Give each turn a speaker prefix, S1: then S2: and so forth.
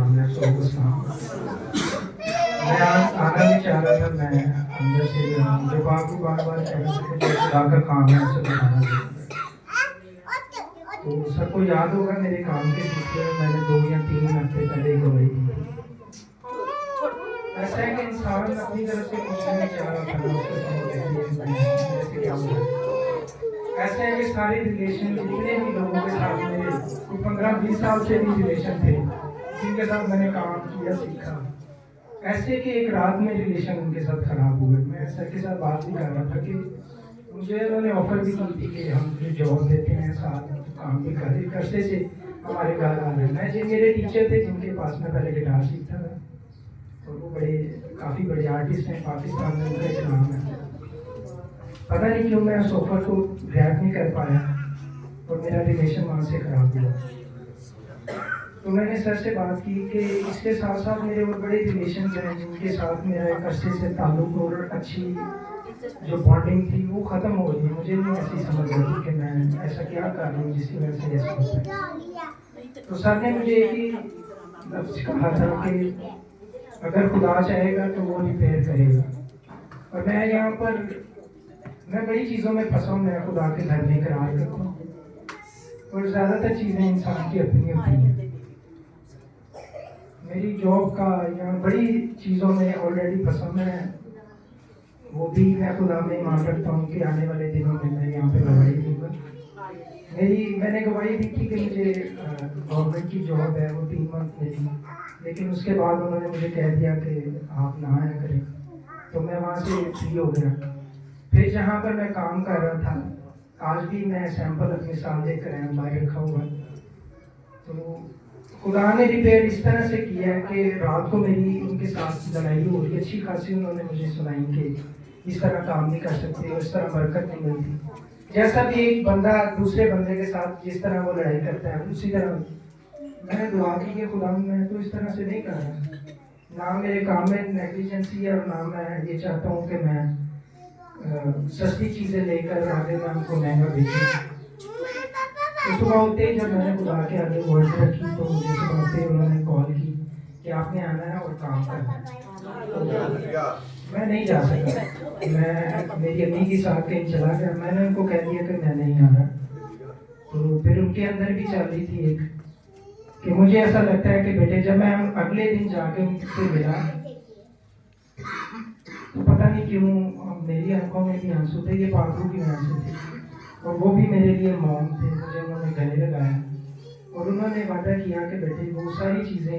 S1: मैं आज आना नहीं चाह रहा था। मैं अंदर से जब आपको बार बार कह रहा था कि मुझे खुदा का काम है उसे बताना चाहिए। तो सबको याद होगा मेरे काम के सिलसिले में मैंने 2 या 3 हफ्ते पहले गवाही दी थी। ऐसा है कि इंसान अपनी तरफ से कुछ नहीं चाह रहा था, उसको क्या हुआ। ऐसा है कि सारे रिलेशन जितने भी लोगों के साथ मेरे 15-20 साल से भी रिलेशन थे, जिनके साथ मैंने काम किया सीखा, ऐसे कि एक रात में रिलेशन उनके साथ खराब हुए। मैं सर के साथ बात भी कर रहा था कि मुझे उन्होंने ऑफर भी की थी कि हम तुझे जॉब देते हैं, साथ काम भी कर करते थे, हमारे घर आ रहे। मैं जो मेरे टीचर थे जिनके पास मैं पहले गिटार सीखता था, और वो काफ़ी बड़े आर्टिस्ट हैं पाकिस्तान में, उनका एक नाम है। पता नहीं क्यों मैं उस ऑफर को ग्रैब नहीं कर पाया और मेरा रिलेशन वहाँ से खराब हुआ। तो मैंने सर से बात की कि इसके साथ साथ मेरे और बड़े रिलेशन हैं जिनके साथ मेरा एक अरसे से ताल्लुक और अच्छी जो बॉन्डिंग थी वो ख़त्म हो गई। मुझे नहीं ऐसी समझ आई कि मैं ऐसा क्या कर रहा हूँ जिसकी वजह से ऐसा होता है। तो सर ने मुझे एक ही लफ्ज़ कहा था कि अगर खुदा चाहेगा तो वो रिपेयर करेगा। और मैं यहाँ पर मैं बड़ी चीज़ों में फंसा हूँ। मैं खुदा के घर में करार करता हूँ और ज़्यादातर चीज़ें इंसान की अपनी होती हैं। मेरी जॉब का या बड़ी चीज़ों में ऑलरेडी फंसा मैं, वो भी मैं खुदा में ईमान रखता हूँ कि आने वाले दिनों में मैं यहाँ पे गवाही दूँगा। मैंने गवाही दी थी कि मुझे गवर्नमेंट की जॉब है, वो 3 मंथ में थी, लेकिन उसके बाद उन्होंने मुझे कह दिया कि आप ना आया करें, तो मैं वहाँ से फ्री हो गया। फिर जहाँ पर मैं काम कर रहा था, आज भी मैं सैंपल अपने साथ लेकर आया, बाहर रखा हुआ। तो खुदा ने रिपेयर इस तरह से किया है कि रात को मेरी उनके साथ लड़ाई हो रही, अच्छी खासी उन्होंने मुझे सुनाई कि इस तरह काम नहीं कर सकते और इस तरह बरकत नहीं मिलती। जैसा भी एक बंदा दूसरे बंदे के साथ जिस तरह वो लड़ाई करता है, उसी तरह मैंने दुआ की कि खुदा मैं तो इस तरह से नहीं कर रहा। ना मेरे काम में नेग्लिजेंसी है और ना मैं ये चाहता हूँ कि मैं सस्ती चीज़ें लेकर आगे मैं उनको महंगा बेचूँ। तो सुबह होते ही जब मैंने खुदा के आगे वर्ड रखी तो मुझे सुबह होते ही उन्होंने कॉल की कि आपने आना है और काम करना है। मैं नहीं जा सका, मैं मेरी अम्मी के साथ कहीं चला गया। मैंने उनको कह दिया कि मैं नहीं आ रहा। तो फिर उनके अंदर भी चल रही थी एक कि मुझे ऐसा लगता है कि बेटे जब मैं अगले दिन जाके उनसे मिला तो पता नहीं क्यों मेरी आंखों में भी आंसू थे, ये पागलों की आंसू थे, और वो भी मेरे लिए मौम थे। मुझे उन्होंने गले लगाया और उन्होंने वादा किया कि बेटे वो सारी चीज़ें